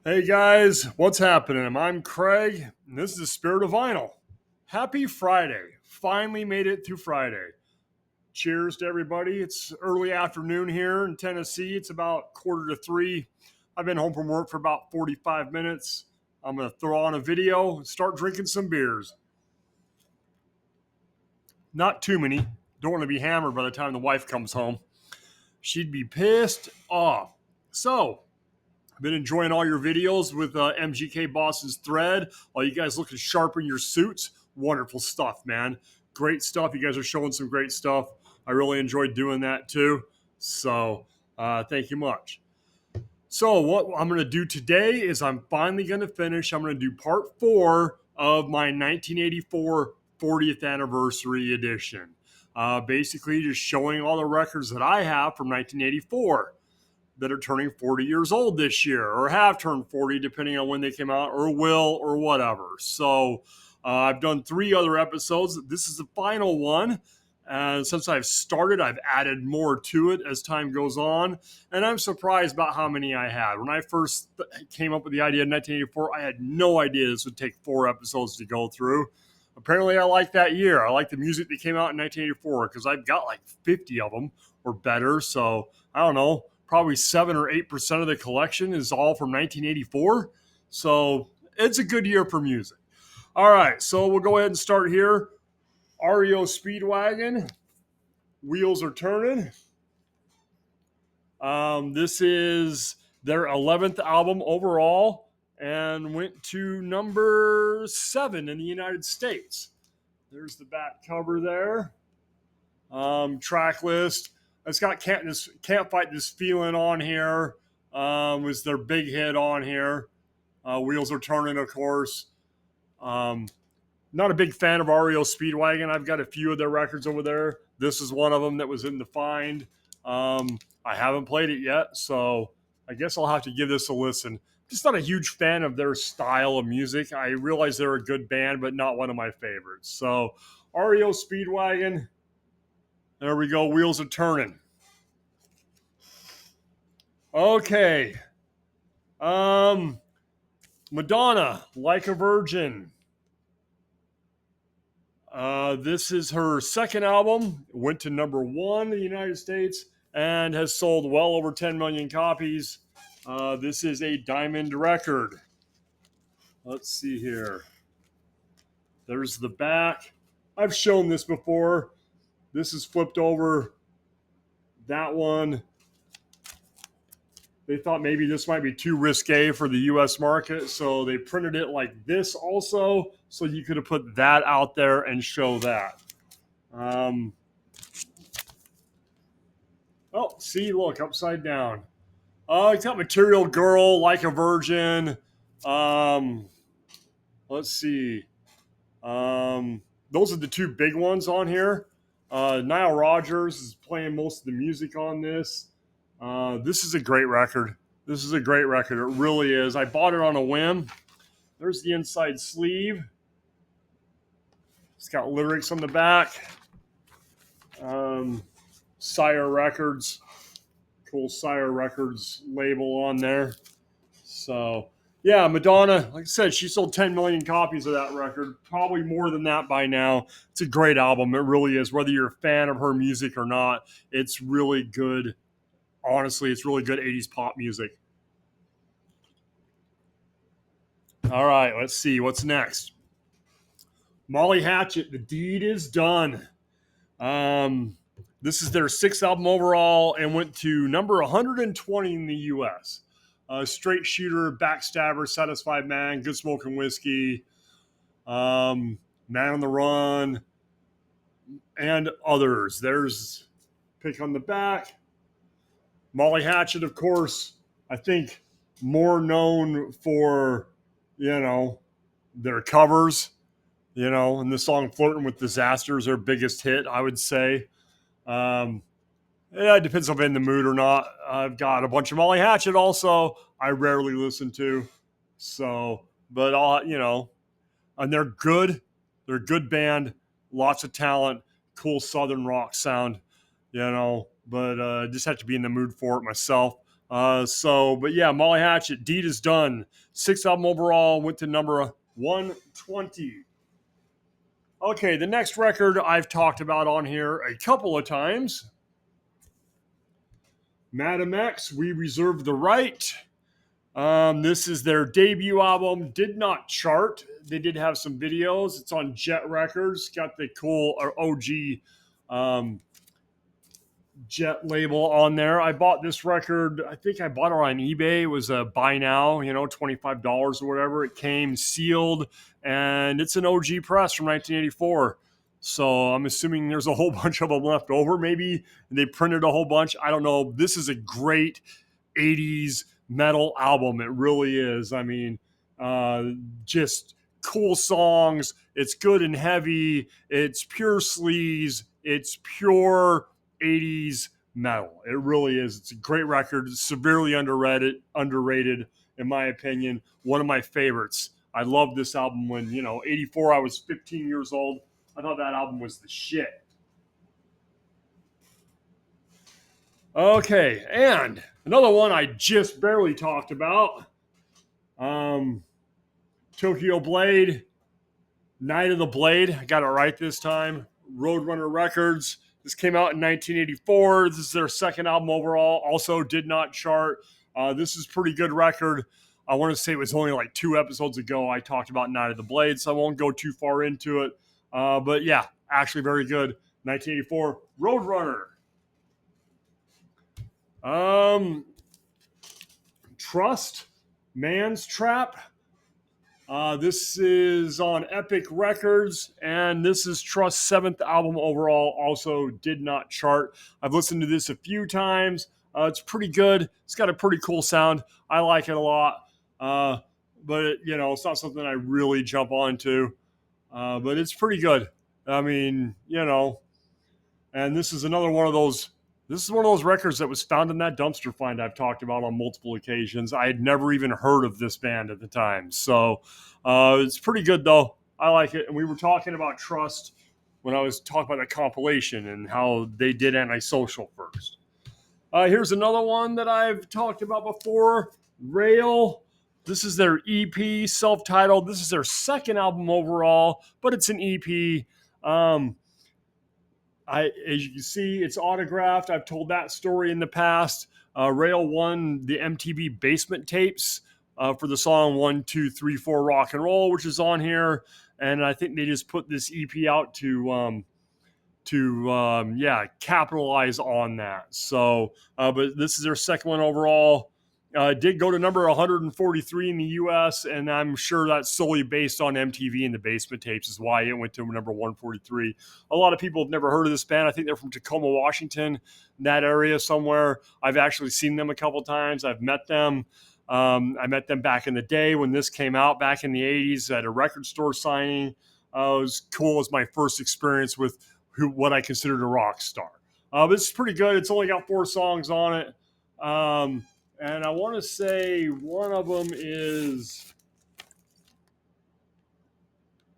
Hey guys, what's happening? I'm Craig, and this is the Spirit of Vinyl. Happy Friday. Finally made it through Friday. Cheers to everybody. It's early afternoon here in Tennessee. It's about 2:45. I've been home from work for about 45 minutes. I'm going to throw on a video and start drinking some beers. Not too many. Don't want to be hammered by the time the wife comes home. She'd be pissed off. So, I've been enjoying all your videos with MGK Boss's thread. All you guys looking sharp in your suits. Wonderful stuff, man. Great stuff. You guys are showing some great stuff. I really enjoyed doing that too. So thank you much. So what I'm going to do today is I'm finally going to finish. I'm going to do part 4 of my 1984 40th anniversary edition. Basically, just showing all the records that I have from 1984 that are turning 40 years old this year or have turned 40 depending on when they came out or will or whatever. So I've done 3 other episodes. This is the final one. And since I've started, I've added more to it as time goes on. And I'm surprised about how many I had. When I first came up with the idea in 1984, I had no idea this would take 4 episodes to go through. Apparently, I like that year. I like the music that came out in 1984 because I've got like 50 of them or better. So I don't know, probably 7 or 8% of the collection is all from 1984. So it's a good year for music. All right, so we'll go ahead and start here. REO Speedwagon, Wheels Are Turning. This is their 11th album overall and went to number 7 in the United States. There's the back cover there. Track list. It's got Can't Fight This Feeling on here. Was their big hit on here. Wheels Are Turning, of course. Not a big fan of REO Speedwagon. I've got a few of their records over there. This is one of them that was in the find. I haven't played it yet, so I guess I'll have to give this a listen. Just not a huge fan of their style of music. I realize they're a good band, but not one of my favorites. So REO Speedwagon. There we go. Wheels Are Turning. Okay. Madonna, Like a Virgin. This is her second album. It went to number 1 in the United States and has sold well over 10 million copies. This is a diamond record. Let's see here. There's the back. I've shown this before. This is flipped over. That one. They thought maybe this might be too risque for the US market, so they printed it like this also, so you could have put that out there and show that. Oh, see, look, upside down. It's got Material Girl, Like a Virgin. Let's see. Those are the 2 big ones on here. Nile Rodgers is playing most of the music on this. This is a great record. This is a great record. It really is. I bought it on a whim. There's the inside sleeve. It's got lyrics on the back. Sire Records. Cool Sire Records label on there. So, yeah, Madonna, like I said, she sold 10 million copies of that record. Probably more than that by now. It's a great album. It really is. Whether you're a fan of her music or not, it's really good. Honestly, it's really good 80s pop music. All right, let's see. What's next? Molly Hatchet, The Deed Is Done. This is their 6th album overall and went to number 120 in the U.S. Straight Shooter, Backstabber, Satisfied Man, Good Smoking Whiskey, Man on the Run, and others. There's pick on the back. Molly Hatchet, of course, I think more known for, their covers, and the song Flirting with Disaster is their biggest hit, I would say. Yeah, it depends if I'm in the mood or not. I've got a bunch of Molly Hatchet also I rarely listen to. So, but and they're good. They're a good band, lots of talent, cool Southern rock sound, but just have to be in the mood for it myself. But yeah, Molly Hatchet, Deed is Done. 6th album overall, went to number 120. Okay, the next record I've talked about on here a couple of times. Madam X, We Reserve the Right. This is their debut album. Did not chart. They did have some videos. It's on Jet Records. Got the cool OG Jet label on there. I bought this record. I think I bought it on eBay. It was a buy now, $25 or whatever. It came sealed, and it's an OG press from 1984. So I'm assuming there's a whole bunch of them left over. Maybe they printed a whole bunch. I don't know. This is a great 80s metal album. It really is. I mean, just cool songs. It's good and heavy. It's pure sleaze. It's pure 80s metal. It really is. It's a great record. Severely underrated in my opinion. One of my favorites. I loved this album when, 84, I was 15 years old. I thought that album was the shit. Okay, and another one I just barely talked about. Tokyo Blade, Night of the Blade. I got it right this time. Roadrunner Records. This came out in 1984. This is their second album overall. Also did not chart. This is a pretty good record. I want to say it was only like 2 episodes ago I talked about Night of the Blade, so I won't go too far into it. But yeah, actually very good. 1984 Roadrunner. Trust, Man's Trap. This is on Epic Records, and this is Trust's 7th album overall. Also did not chart. I've listened to this a few times. It's pretty good. It's got a pretty cool sound. I like it a lot. But it's not something I really jump onto. But it's pretty good. I mean, and this is another one of those. This is one of those records that was found in that dumpster find I've talked about on multiple occasions. I had never even heard of this band at the time. So it's pretty good, though. I like it. And we were talking about Trust when I was talking about the compilation and how they did Antisocial first. Here's another one that I've talked about before, Rail. This is their EP, self-titled. This is their second album overall, but it's an EP. As you can see, it's autographed. I've told that story in the past. Rail won the MTV Basement Tapes for the song 1, 2, 3, 4 Rock and Roll, which is on here. And I think they just put this EP out to capitalize on that. So, but this is their second one overall. Did go to number 143 in the U.S., and I'm sure that's solely based on MTV and the Basement Tapes is why it went to number 143. A lot of people have never heard of this band. I think they're from Tacoma, Washington, that area somewhere. I've actually seen them a couple times. I've met them. I met them back in the day when this came out back in the 80s at a record store signing. It was cool. It was my first experience with what I considered a rock star. But it's pretty good. It's only got 4 songs on it. And I want to say one of them is,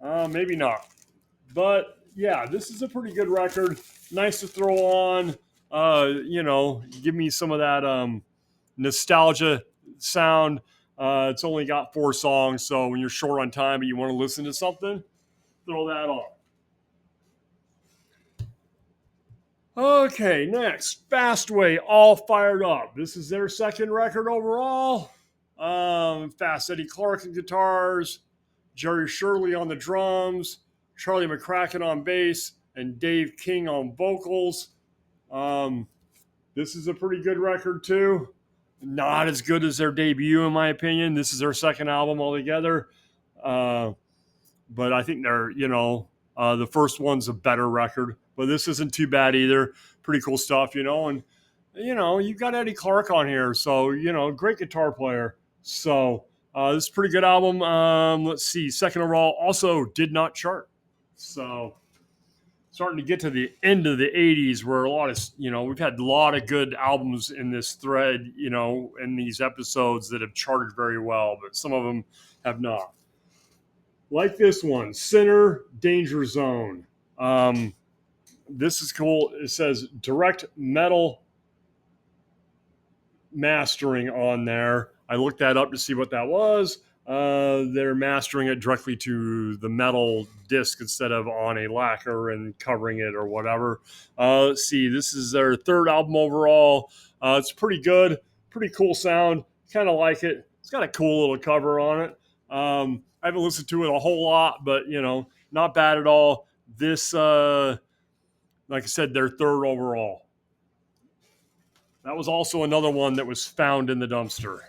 maybe not. But yeah, this is a pretty good record. Nice to throw on, give me some of that nostalgia sound. It's only got 4 songs, so when you're short on time but you want to listen to something, throw that on. Okay, next, Fastway, All Fired Up. This is their second record overall. Fast Eddie Clarke on guitars, Jerry Shirley on the drums, Charlie McCracken on bass, and Dave King on vocals. This is a pretty good record too. Not as good as their debut, in my opinion. This is their second album altogether. But I think they're, the first one's a better record. But this isn't too bad either. Pretty cool stuff, and you've got Eddie Clarke on here, so great guitar player. So this is a pretty good album. Let's see, second overall, also did not chart. So starting to get to the end of the 80s where a lot of, we've had a lot of good albums in this thread, in these episodes that have charted very well, but some of them have not. Like this one, Sinner, Danger Zone. This is cool. It says direct metal mastering on there. I looked that up to see what that was. They're mastering it directly to the metal disc instead of on a lacquer and covering it or whatever. Let's see. This is their third album overall. It's pretty good. Pretty cool sound. Kind of like it. It's got a cool little cover on it. I haven't listened to it a whole lot, but not bad at all. This, like I said, their third overall. That was also another one that was found in the dumpster.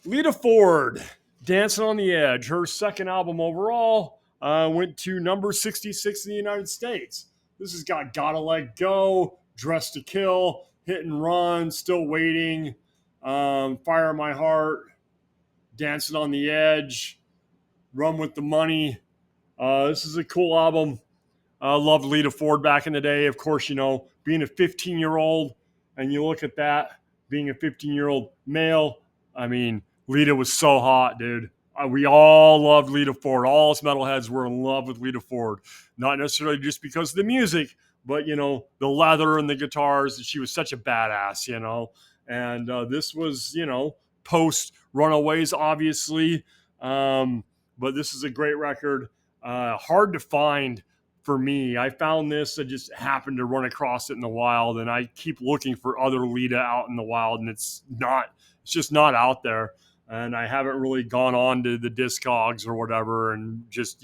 Lita Ford, Dancing on the Edge, her second album overall, went to number 66 in the United States. This has got Gotta Let Go, Dressed to Kill, Hit and Run, Still Waiting, Fire in My Heart, Dancing on the Edge, Run with the Money. This is a cool album. I loved Lita Ford back in the day. Of course, being a 15-year-old, and you look at that, being a 15-year-old male, I mean, Lita was so hot, dude. We all loved Lita Ford. All us metalheads were in love with Lita Ford. Not necessarily just because of the music, but, the leather and the guitars. She was such a badass, And this was, post Runaways, obviously. But this is a great record. Hard to find for me. I found this. I just happened to run across it in the wild, and I keep looking for other Lita out in the wild, and it's just not out there. And I haven't really gone on to the Discogs or whatever and just,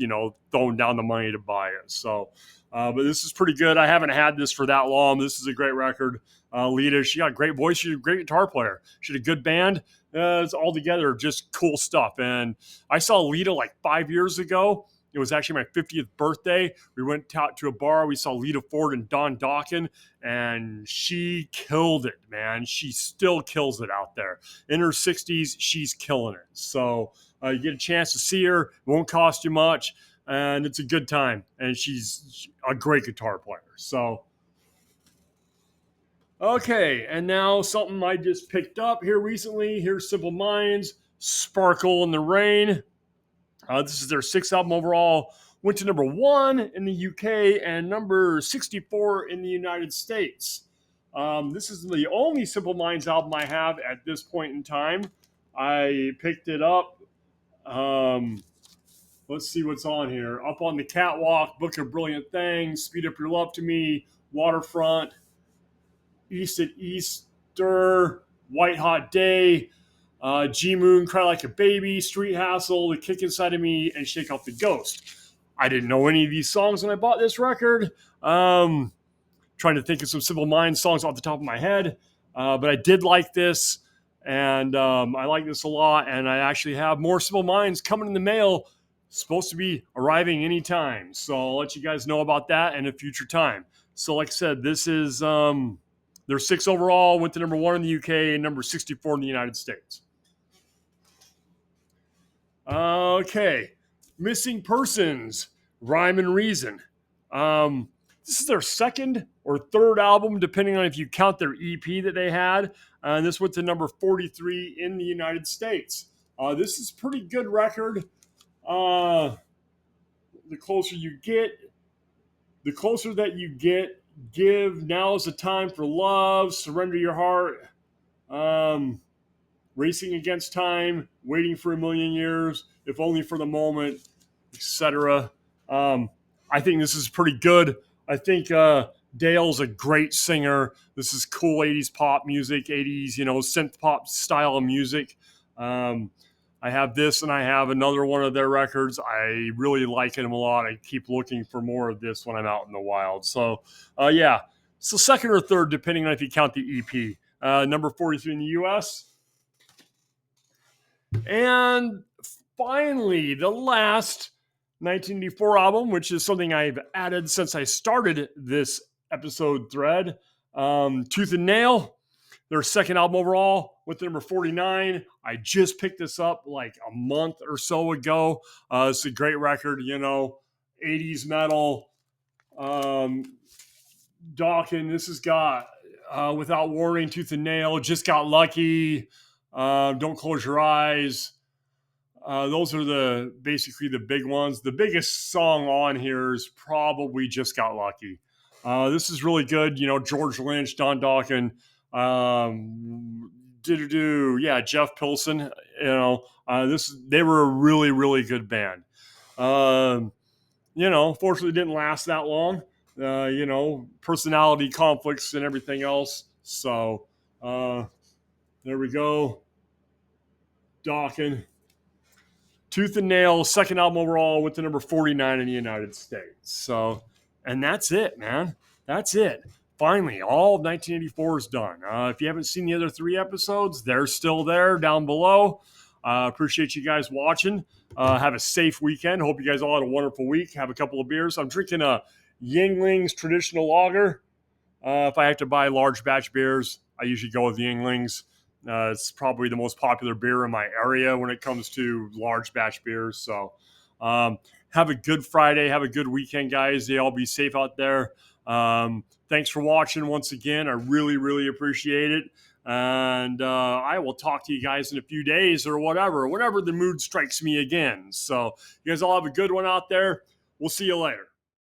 throwing down the money to buy it. So, but this is pretty good. I haven't had this for that long. This is a great record. Lita, she got a great voice. She's a great guitar player. She had a good band. It's all together just cool stuff. And I saw Lita like 5 years ago. It was actually my 50th birthday. We went out to a bar. We saw Lita Ford and Don Dokken, and she killed it, man. She still kills it out there. In her 60s, she's killing it. So you get a chance to see her. It won't cost you much, and it's a good time. And she's a great guitar player. So, okay, and now something I just picked up here recently. Here's Simple Minds, Sparkle in the Rain. This is their sixth album overall. Went to number 1 in the UK and number 64 in the United States. This is the only Simple Minds album I have at this point in time. I picked it up. Let's see what's on here. Up on the Catwalk, Book of Brilliant Things, Speed Up Your Love to Me, Waterfront, East at Easter, White Hot Day, G-Moon, Cry Like a Baby, Street Hassle, The Kick Inside of Me, and Shake Off the Ghost. I didn't know any of these songs when I bought this record. Trying to think of some Simple Minds songs off the top of my head. But I did like this, and I like this a lot. And I actually have more Simple Minds coming in the mail, supposed to be arriving anytime. So I'll let you guys know about that in a future time. So like I said, this is their 6 overall, went to number 1 in the UK and number 64 in the United States. Okay, Missing Persons, Rhyme and Reason. This is their second or third album, depending on if you count their EP that they had. And this went to number 43 in the United States. This is a pretty good record. The closer that you get, Give, Now is the Time for Love, Surrender Your Heart, Racing Against Time, Waiting for a Million Years, If Only for the Moment, etc. I think this is pretty good. I think Dale's a great singer. This is cool 80s pop music, 80s, synth pop style of music. I have this and I have another one of their records. I really like them a lot. I keep looking for more of this when I'm out in the wild. So, yeah. So second or third, depending on if you count the EP. Number 43 in the US. And finally, the last 1984 album, which is something I've added since I started this episode thread. Tooth and Nail, their second album overall, went to number 49. I just picked this up like a month or so ago. It's a great record, 80s metal. Dokken, this has got Without Warning, Tooth and Nail, Just Got Lucky, Don't Close Your Eyes. Those are basically the big ones. The biggest song on here is probably Just Got Lucky. This is really good. George Lynch, Don Dokken, Yeah, Jeff Pilson. They were a really, really good band. Fortunately, it didn't last that long. Personality conflicts and everything else. So there we go. Dokken. Tooth and Nail, second album overall, went to number 49 in the United States. So, and that's it, man. That's it. Finally, all of 1984 is done. If you haven't seen the other 3 episodes, they're still there down below. Appreciate you guys watching. Have a safe weekend. Hope you guys all had a wonderful week. Have a couple of beers. I'm drinking a Yuengling's traditional lager. If I have to buy large batch beers, I usually go with Yuengling's. It's probably the most popular beer in my area when it comes to large batch beers. So have a good Friday. Have a good weekend, guys. They all be safe out there. Thanks for watching once again. I really, really appreciate it. And I will talk to you guys in a few days or whenever the mood strikes me again. So you guys all have a good one out there. We'll see you later.